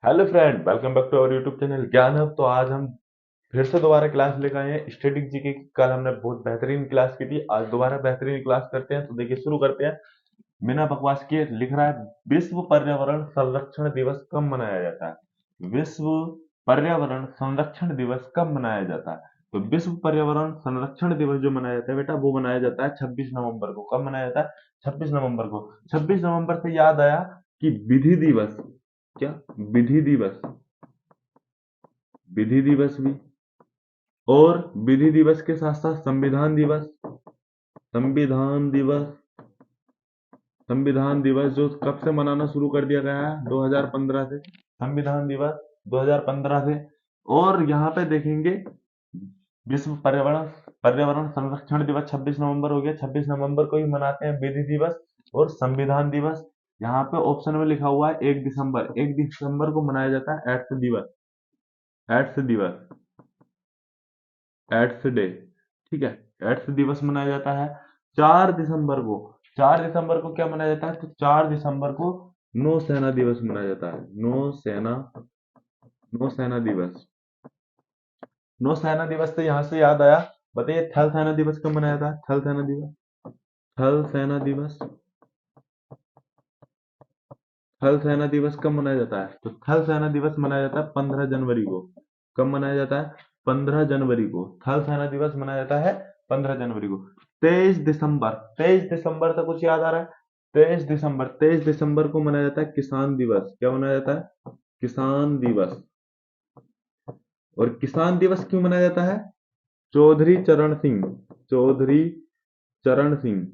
Hello friend, welcome back to our YouTube channel Gyan Hub. तो आज हम फिर से दोबारा क्लास लेकर आए हैं स्टैटिक जीके की। कल हमने बहुत बेहतरीन क्लास की थी, आज दोबारा बेहतरीन क्लास करते हैं। तो देखिए शुरू करते हैं बिना बकवास किए। लिख रहा है विश्व पर्यावरण संरक्षण दिवस कब मनाया जाता है। विश्व पर्यावरण संरक्षण दिवस कब मनाया जाता है। तो विश्व पर्यावरण संरक्षण दिवस जो मनाया जाता है बेटा, वो मनाया जाता है 26 नवंबर को। कब मनाया जाता है? 26 नवंबर को। 26 नवंबर से याद आया कि विधि दिवस, क्या विधि दिवस, विधि दिवस भी, और विधि दिवस के साथ साथ संविधान दिवस, संविधान दिवस, संविधान दिवस जो कब से मनाना शुरू कर दिया गया है? 2015 से। संविधान दिवस 2015 से। और यहाँ पे देखेंगे विश्व पर्यावरण पर्यावरण संरक्षण दिवस 26 नवंबर हो गया। 26 नवंबर को ही मनाते हैं विधि दिवस और संविधान दिवस। यहाँ पे ऑप्शन में लिखा हुआ है 1 दिसंबर। 1 दिसंबर को मनाया जाता है एड्स दिवस, एड्स दिवस, एड्स डे। ठीक है, एड्स दिवस मनाया जाता है 4 दिसंबर को। 4 दिसंबर को क्या मनाया जाता है? तो 4 दिसंबर को नौसेना दिवस मनाया जाता है। नौसेना, नौसेना दिवस। नौसेना दिवस से यहाँ से याद आया, बताइए थल सेना दिवस कब मनाया जाता है? थल सेना दिवस, थल सेना दिवस, थल सेना दिवस कब मनाया जाता है? तो थल सेना दिवस मनाया जाता है 15 जनवरी को। कब मनाया जाता है? 15 जनवरी को थल सेना दिवस मनाया जाता है, 15 जनवरी को। 23 दिसंबर, 23 दिसंबर से कुछ याद आ रहा है? 23 दिसंबर, 23 दिसंबर को मनाया जाता है किसान दिवस। क्या मनाया जाता है? किसान दिवस। और किसान दिवस क्यों मनाया जाता है? चौधरी चरण सिंह, चौधरी चरण सिंह,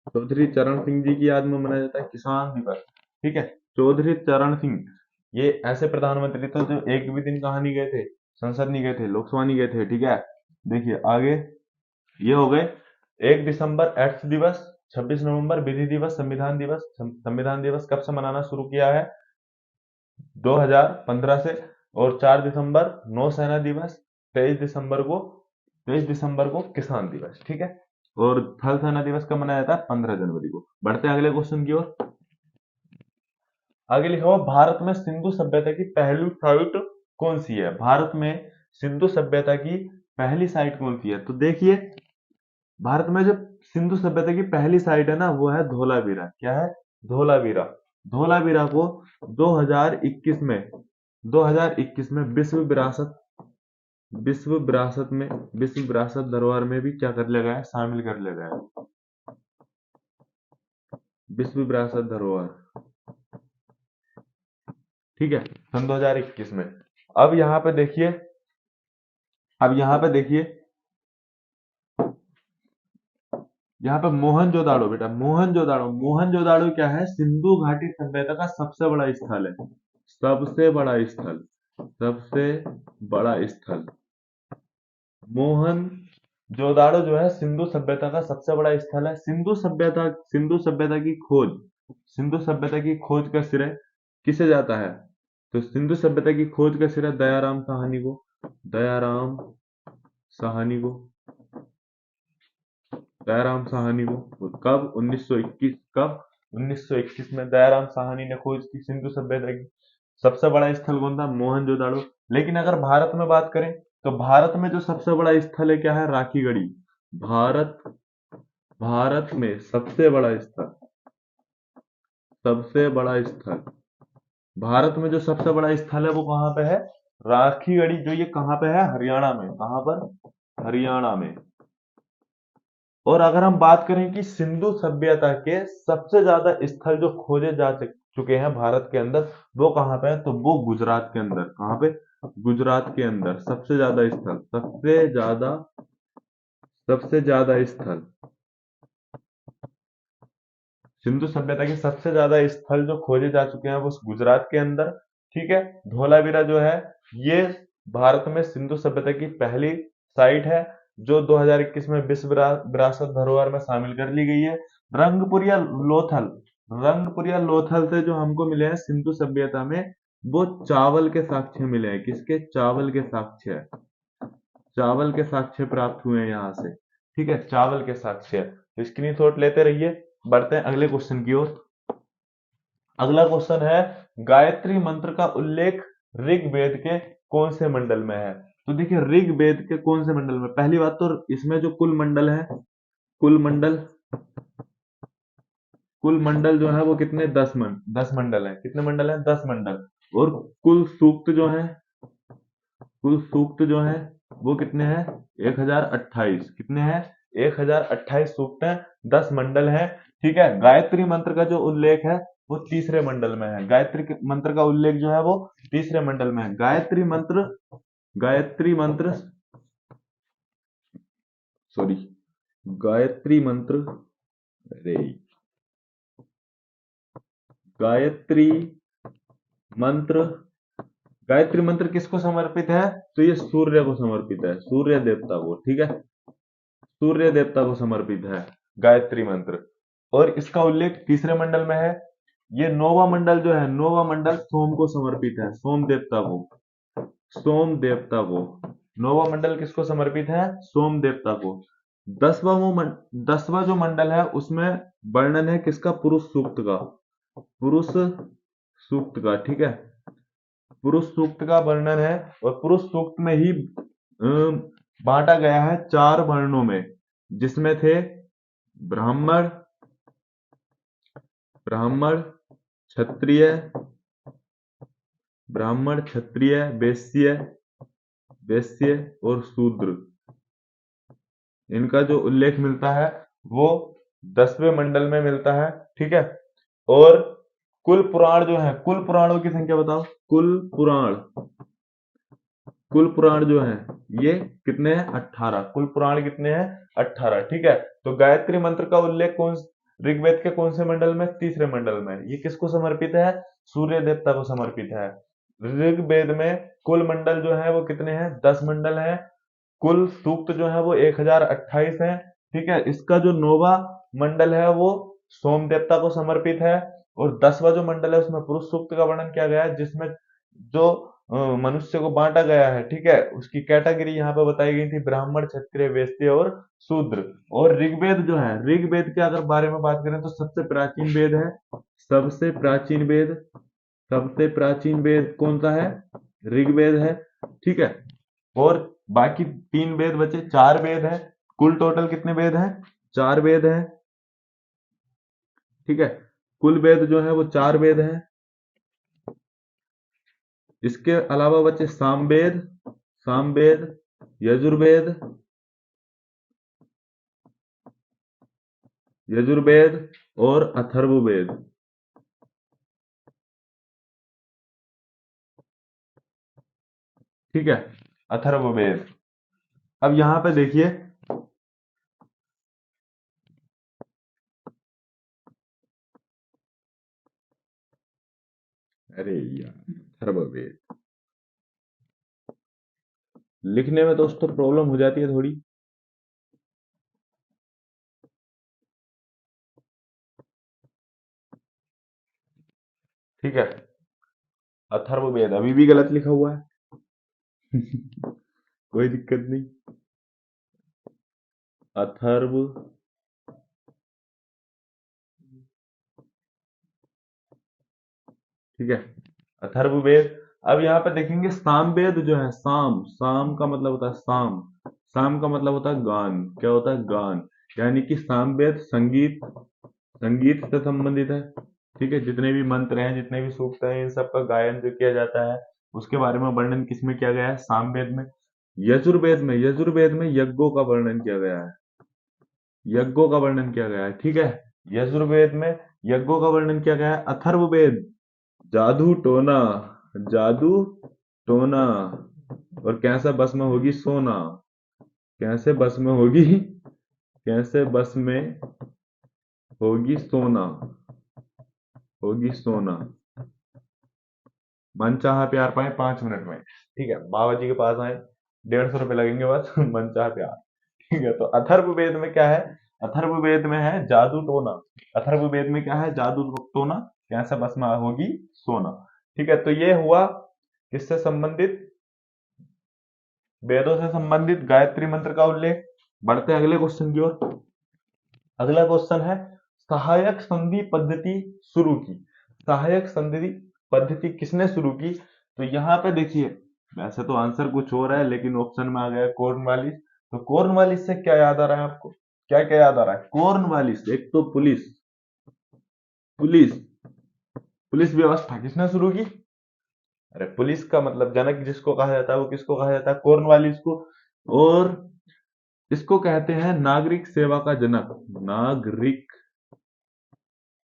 चौधरी चरण सिंह जी की याद में मनाया जाता है किसान दिवस। ठीक है, चौधरी चरण सिंह ये ऐसे प्रधानमंत्री थे जो एक भी दिन कहाँ नहीं गए थे? संसद नहीं गए थे, लोकसभा नहीं गए थे। ठीक है, देखिए आगे ये हो गए। 1 दिसंबर एड्स दिवस, 26 नवंबर विधि दिवस, संविधान दिवस। संविधान दिवस कब से मनाना शुरू किया है? 2015 से। और 4 दिसंबर नौसेना दिवस, 23 दिसंबर को, 23 दिसंबर को किसान दिवस। ठीक है, और थल सेना दिवस कब मनाया जाता है? 15 जनवरी को। बढ़ते हैं अगले क्वेश्चन की ओर। आगे लिखा हुआ भारत में सिंधु सभ्यता की पहली साइट कौन सी है? भारत में सिंधु सभ्यता की पहली साइट कौन सी है? तो देखिए भारत में जो सिंधु सभ्यता की पहली साइट है ना, वो है धोलावीरा। क्या है? धोलावीरा। धोलावीरा को 2021 में, 2021 में विश्व विरासत में, विश्व विरासत धरोहर में भी क्या कर लिया गया है? शामिल कर लिया गया है। विश्व विरासत धरोहर। ठीक है, सन 2021 में। अब यहाँ पे देखिए, अब यहाँ पे देखिए, यहाँ पे मोहनजोदाड़ो बेटा, मोहनजोदाड़ो, मोहनजोदाड़ो क्या है? सिंधु घाटी सभ्यता का सबसे बड़ा स्थल है। सबसे बड़ा स्थल, सबसे बड़ा स्थल। मोहन जोदाड़ो जो है सिंधु सभ्यता का सबसे बड़ा स्थल है। सिंधु सभ्यता की खोज, सिंधु सभ्यता की खोज का श्रेय किसे जाता है? तो सिंधु सभ्यता की खोज का श्रेय दयाराम साहनी को, दयाराम साहनी को, दयाराम साहनी को। कब? 1921। कब? 1921 में दयाराम साहनी ने खोज की सिंधु सभ्यता की। सबसे बड़ा स्थल कौन था? मोहनजोदाड़ो। लेकिन अगर भारत में बात करें तो भारत में जो सबसे बड़ा स्थल है क्या है? राखीगढ़ी। भारत, भारत में सबसे बड़ा स्थल, सबसे बड़ा स्थल, भारत में जो सबसे बड़ा स्थल है वो कहाँ पे है? राखीगढ़ी। जो ये कहाँ पे है? हरियाणा में। कहाँ पर? हरियाणा में। और अगर हम बात करें कि सिंधु सभ्यता के सबसे ज्यादा स्थल जो खोजे जा चुके हैं भारत के अंदर, वो कहाँ पे है? तो वो गुजरात के अंदर। कहाँ पे? गुजरात के अंदर सबसे ज्यादा स्थल, सबसे ज्यादा स्थल, सिंधु सभ्यता के सबसे ज्यादा स्थल जो खोजे जा चुके हैं वो गुजरात के अंदर। ठीक है, धोलावीरा जो है ये भारत में सिंधु सभ्यता की पहली साइट है जो 2021 में विश्व विरासत धरोहर में शामिल कर ली गई है। रंगपुरिया लोथल, रंगपुरिया लोथल से जो हमको मिले हैं सिंधु सभ्यता में, वो चावल के साक्ष्य मिले हैं। किसके? चावल के साक्ष्य, चावल के साक्ष्य प्राप्त हुए हैं यहाँ से। ठीक है, चावल के साक्ष्य। तो स्क्रीनशॉट लेते रहिए। बढ़ते हैं अगले क्वेश्चन की ओर। अगला क्वेश्चन है, गायत्री मंत्र का उल्लेख ऋग्वेद के कौन से मंडल में है? तो देखिए ऋग्वेद के कौन से मंडल में, पहली बात तो इसमें जो कुल मंडल है, कुल मंडल, कुल मंडल जो है वो कितने, 10 मंडल है। कितने मंडल है? 10 मंडल। और कुल सूक्त जो है, कुल सूक्त जो है वो कितने हैं? 1028। कितने हैं? 1028 सूक्त हैं, 10 मंडल हैं। ठीक है, गायत्री मंत्र का जो उल्लेख है वो तीसरे मंडल में है। मंत्र का उल्लेख जो है वो तीसरे मंडल में है। गायत्री मंत्र, सॉरी, गायत्री मंत्र, अरे गायत्री मंत्र, गायत्री मंत्र किसको समर्पित है? तो ये सूर्य को समर्पित है, सूर्य देवता को। ठीक है, सूर्य देवता को समर्पित है गायत्री मंत्र, और इसका उल्लेख तीसरे मंडल में है। ये नौवा मंडल जो है, नौवा मंडल सोम को समर्पित है, सोम देवता को, सोम देवता को। नौवा मंडल किसको समर्पित है? सोम देवता को। 10वां जो मंडल है उसमें वर्णन है किसका? पुरुष सूक्त का, पुरुष सूक्त का। ठीक है, पुरुष सूक्त का वर्णन है, और पुरुष सूक्त में ही बांटा गया है 4 वर्णों में, जिसमें थे ब्राह्मण, ब्राह्मण क्षत्रिय, ब्राह्मण क्षत्रिय, वैश्य, वैश्य और शूद्र। इनका जो उल्लेख मिलता है वो 10वें मंडल में मिलता है। ठीक है, और कुल पुराण जो है, कुल पुराणों की संख्या बताओ। कुल पुराण, कुल पुराण जो है ये कितने हैं? 18। कुल पुराण कितने हैं? 18। ठीक है, तो गायत्री मंत्र का उल्लेख कौन, ऋग्वेद के कौन से मंडल में? तीसरे मंडल में। ये किसको समर्पित है? सूर्य देवता को समर्पित है। ऋग्वेद में कुल मंडल जो है वो कितने हैं? 10 मंडल हैं। कुल सूक्त जो है वो 1028 है। ठीक है, इसका जो नौवा मंडल है वो सोम देवता को समर्पित है, और 10वां जो मंडल है उसमें पुरुष सूक्त का वर्णन किया गया है, जिसमें जो मनुष्य को बांटा गया है। ठीक है, उसकी कैटेगरी यहाँ पे बताई गई थी, ब्राह्मण क्षत्रिय वैश्य और शूद्र। और ऋग्वेद जो है, ऋग्वेद के अगर बारे में बात करें तो सबसे प्राचीन वेद है, सबसे प्राचीन वेद, सबसे प्राचीन वेद कौन सा है? ऋग्वेद है। ठीक है, और बाकी 3 वेद बचे, 4 वेद है। कुल टोटल कितने वेद हैं? 4 वेद हैं। ठीक है, कुल वेद जो है वो 4 वेद हैं। इसके अलावा बचे सामवेद, सामवेद, यजुर्वेद, यजुर्वेद और अथर्ववेद। ठीक है, अथर्ववेद। अब यहां पे देखिए, अरे यार, अथर्ववेद लिखने में दोस्तों प्रॉब्लम हो जाती है थोड़ी। ठीक है, अथर्ववेद अभी भी गलत लिखा हुआ है। कोई दिक्कत नहीं। अथर्व, ठीक है, अथर्ववेद। अब यहाँ पे देखेंगे सामवेद जो है, साम, साम का मतलब होता है शाम, शाम का मतलब होता है गान। क्या होता है? गान। यानी कि सामवेद संगीत, संगीत से संबंधित है। ठीक है, जितने भी मंत्र हैं, जितने भी सूक्त हैं, इन सब का गायन जो किया जाता है उसके बारे में वर्णन किसमें किया गया है? सामवेद में। यजुर्वेद में, यजुर्वेद में यज्ञों का वर्णन किया गया है, यज्ञों का वर्णन किया गया है। ठीक है, यजुर्वेद में यज्ञों का वर्णन किया गया है। अथर्ववेद जादू टोना, जादू टोना, और कैसे बस में होगी? सोना। कैसे बस में होगी? कैसे बस में होगी सोना, होगी सोना। मनचाहा प्यार पाए 5 मिनट में। ठीक है, बाबा जी के पास आए, 150 रुपए लगेंगे बस। मनचाहा प्यार। ठीक है, तो अथर्ववेद में क्या है? अथर्ववेद में है जादू टोना। अथर्ववेद में क्या है? जादू टोना, कैसे बस में होगी सोना। ठीक है, तो ये हुआ किससे संबंधित? वेदों से संबंधित गायत्री मंत्र का उल्लेख। बढ़ते हैं अगले क्वेश्चन की ओर। अगला क्वेश्चन है, सहायक संधि पद्धति शुरू की। सहायक संधि पद्धति किसने शुरू की? तो यहाँ पे देखिए, वैसे तो आंसर कुछ और है लेकिन ऑप्शन में आ गया कॉर्नवालिस। तो कॉर्नवालिस से क्या याद आ रहा है आपको? क्या क्या याद आ रहा है? कॉर्नवालिस, एक तो पुलिस, पुलिस पुलिस व्यवस्था किसने शुरू की? अरे पुलिस का मतलब जनक जिसको कहा जाता है वो किसको कहा जाता है? कॉर्नवालिस को। और इसको कहते हैं नागरिक सेवा का जनक। नागरिक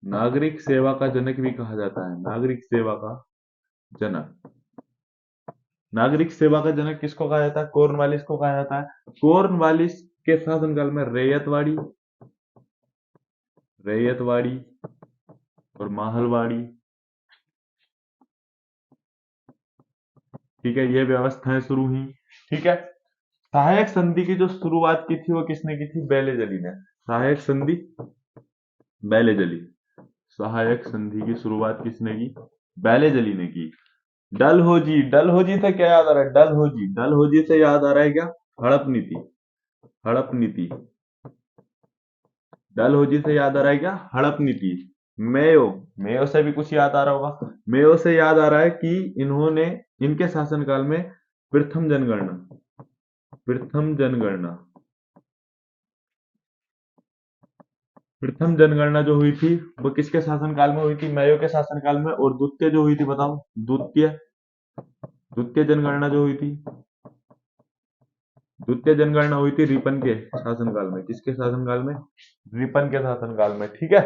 नागरिक सेवा का जनक भी कहा जाता है। नागरिक सेवा का जनक। नागरिक सेवा का जनक किसको कहा जाता है? कॉर्नवालिस को कहा जाता है। कॉर्नवालिस के शासनकाल में रैयतवाड़ी, रैयतवाड़ी और माहलवाड़ी, ठीक है, ये व्यवस्थाएं शुरू हुई। ठीक है। सहायक संधि की जो शुरुआत की थी वो किसने की थी? बेलेजली ने। सहायक संधि बेलेजली। सहायक संधि की शुरुआत किसने की? बेलेजली ने की। डलहौजी, डलहौजी से क्या याद आ रहा है? डलहौजी, डलहौजी से याद आ रहा है क्या? हड़प नीति, हड़प नीति। डलहौजी से याद आ रहा है क्या? हड़प नीति। मेयो, मेयो से भी कुछ याद आ रहा होगा। मेयो से याद आ रहा है कि इन्होंने, इनके शासनकाल में प्रथम जनगणना, प्रथम जनगणना, प्रथम जनगणना जो हुई थी वो किसके शासनकाल में हुई थी? मेयो के शासनकाल में। और द्वितीय जो हुई थी बताओ? द्वितीय, द्वितीय जनगणना जो हुई थी, द्वितीय जनगणना हुई थी रिपन के शासनकाल में। किसके शासनकाल में? रिपन के शासनकाल में। ठीक है।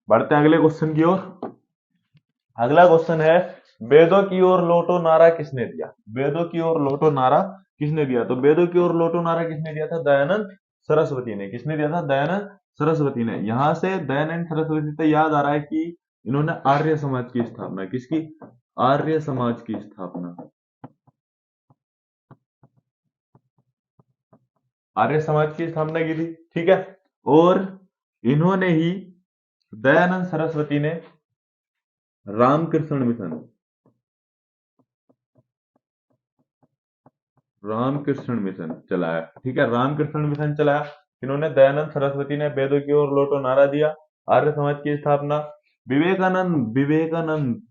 बढ़ते हैं अगले क्वेश्चन की ओर। अगला क्वेश्चन है, वेदों की ओर लौटो नारा किसने दिया? वेदों की ओर लौटो नारा किसने दिया? तो वेदों की ओर लौटो नारा किसने दिया था? दयानंद सरस्वती ने। किसने दिया था? दयानंद सरस्वती ने। यहां से दयानंद सरस्वती से याद आ रहा है कि इन्होंने आर्य समाज की स्थापना, किसकी? आर्य समाज की स्थापना, आर्य समाज की स्थापना की थी। ठीक है। और इन्होंने ही, दयानंद सरस्वती ने रामकृष्ण मिशन, रामकृष्ण मिशन चलाया। ठीक है, रामकृष्ण मिशन चलाया। इन्होंने, दयानंद सरस्वती ने वेदों की ओर लौटो नारा दिया, आर्य समाज की स्थापना। विवेकानंद, विवेकानंद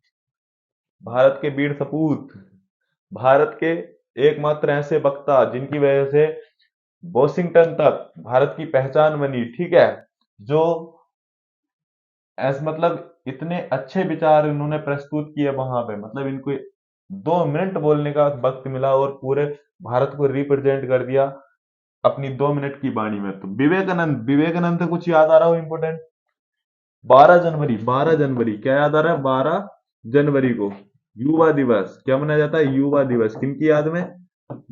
भारत के वीर सपूत, भारत के एकमात्र ऐसे वक्ता जिनकी वजह से वॉशिंगटन तक भारत की पहचान बनी। ठीक है। जो ऐसे मतलब इतने अच्छे विचार इन्होंने प्रस्तुत किए वहां पे, मतलब इनको 2 मिनट बोलने का वक्त मिला और पूरे भारत को रिप्रेजेंट कर दिया अपनी 2 मिनट की वाणी में। तो विवेकानंद, विवेकानंद से कुछ याद आ रहा हो इंपोर्टेंट? 12 जनवरी, 12 जनवरी क्या याद आ रहा है? 12 जनवरी को युवा दिवस। क्या मनाया जाता है? युवा दिवस। किनकी याद में?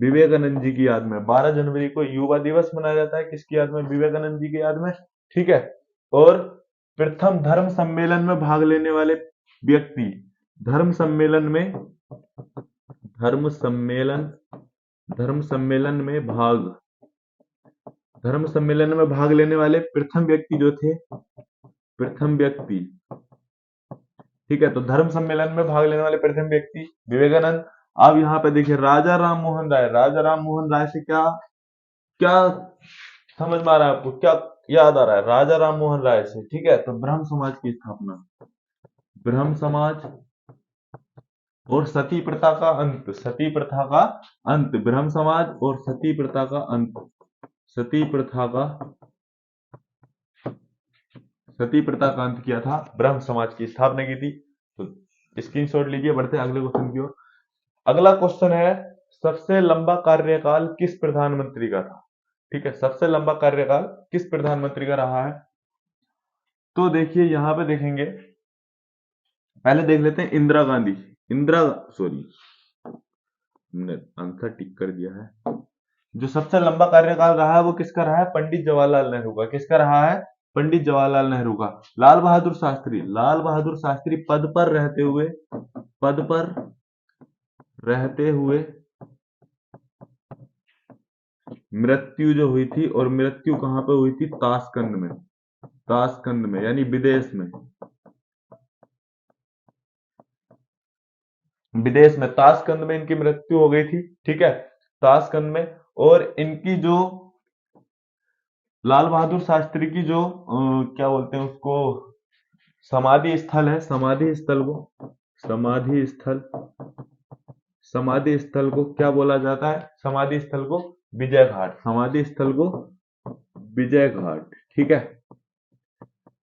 विवेकानंद जी की याद में। 12 जनवरी को युवा दिवस मनाया जाता है, किसकी याद में? विवेकानंद जी की याद में। ठीक है। और प्रथम धर्म सम्मेलन में भाग लेने वाले व्यक्ति, धर्म सम्मेलन में, धर्म सम्मेलन, धर्म सम्मेलन में भाग, धर्म सम्मेलन में भाग लेने वाले प्रथम व्यक्ति जो थे, प्रथम व्यक्ति, ठीक है, तो धर्म सम्मेलन में भाग लेने वाले प्रथम व्यक्ति विवेकानंद। अब यहाँ पे देखिए, राजा राम मोहन राय, राजा राम मोहन राय से क्या क्या समझ में आ रहा है आपको? क्या याद आ रहा है राजा राम मोहन राय से? ठीक है, तो ब्रह्म समाज की स्थापना, ब्रह्म समाज और सती प्रथा का अंत, सती प्रथा का अंत, ब्रह्म समाज और सती प्रथा का अंत, सती प्रथा का, सती प्रथा का अंत किया था, ब्रह्म समाज की स्थापना की थी। तो स्क्रीनशॉट लीजिए। बढ़ते हैं अगले क्वेश्चन की ओर। अगला क्वेश्चन है, सबसे लंबा कार्यकाल किस प्रधानमंत्री का था? ठीक है, सबसे लंबा कार्यकाल किस प्रधानमंत्री का रहा है? तो देखिए यहां पे देखेंगे, पहले देख लेते हैं इंदिरा गांधी, इंदिरा, सॉरी हमने आंसर टिक कर दिया है। जो सबसे लंबा कार्यकाल रहा है वो किसका रहा है? पंडित जवाहरलाल नेहरू का। किसका रहा है? पंडित जवाहरलाल नेहरू का। लाल बहादुर शास्त्री, लाल बहादुर शास्त्री पद पर रहते हुए, पद पर रहते हुए मृत्यु जो हुई थी, और मृत्यु कहां पे हुई थी? ताशकंद में, ताशकंद में यानी विदेश में, विदेश में ताशकंद में इनकी मृत्यु हो गई थी। ठीक है, ताशकंद में। और इनकी जो, लाल बहादुर शास्त्री की जो क्या बोलते हैं उसको, समाधि स्थल है, समाधि स्थल को, समाधि स्थल, समाधि स्थल को क्या बोला जाता है? समाधि स्थल को विजय घाट, समाधि स्थल को विजय घाट। ठीक है,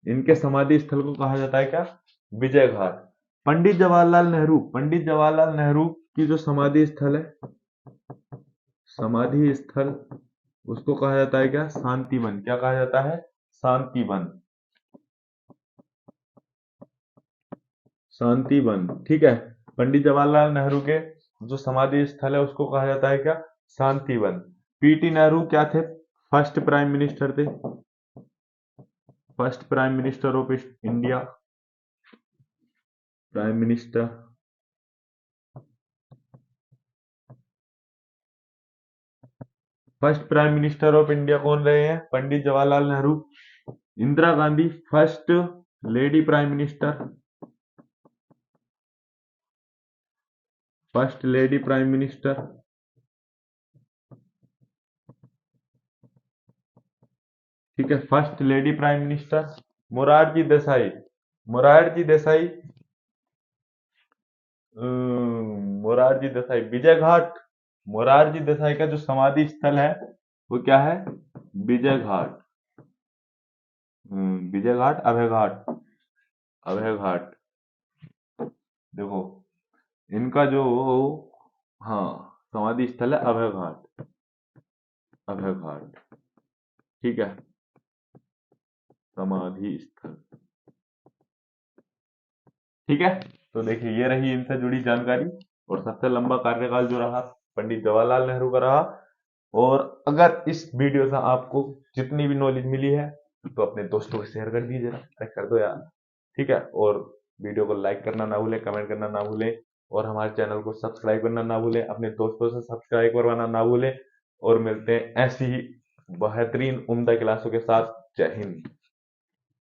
इनके समाधि स्थल को कहा जाता है क्या? विजय घाट। पंडित जवाहरलाल नेहरू, पंडित जवाहरलाल नेहरू की जो समाधि स्थल है, समाधि स्थल, उसको कहा जाता है क्या? शांतिवन। क्या कहा जाता है? शांतिवन, शांतिवन। ठीक है, पंडित जवाहरलाल नेहरू के जो समाधि स्थल है उसको कहा जाता है क्या? शांतिवन। पीटी नेहरू क्या थे? फर्स्ट प्राइम मिनिस्टर थे, first prime minister of India, prime minister. First prime minister of India कौन रहे हैं? Pandit Jawaharlal Nehru. Indira Gandhi first lady prime minister, first lady prime minister. ठीक है, first lady prime minister. Morarji Desai, Morarji Desai, Morarji Desai Vijay Ghat. Morarji Desai का जो समाधि स्थल है वो क्या है? विजय घाट। विजय घाट, अभय घाट, अभय घाट। देखो इनका जो, हाँ, समाधि स्थल है अभय घाट, अभय घाट। ठीक है, समाधि स्थल। ठीक है, तो देखिए ये रही इनसे जुड़ी जानकारी। और सबसे लंबा कार्यकाल जो रहा पंडित जवाहरलाल नेहरू का रहा। और अगर इस वीडियो से आपको जितनी भी नॉलेज मिली है तो अपने दोस्तों को शेयर कर दीजिए, अरे कर दो यार। ठीक है, और वीडियो को लाइक करना ना भूलें, कमेंट करना ना भूलें, और हमारे चैनल को सब्सक्राइब करना ना भूलें, अपने दोस्तों से सब्सक्राइब करवाना ना भूलें। और मिलते हैं ऐसी ही बेहतरीन उम्दा क्लासों के साथ। जय हिंद।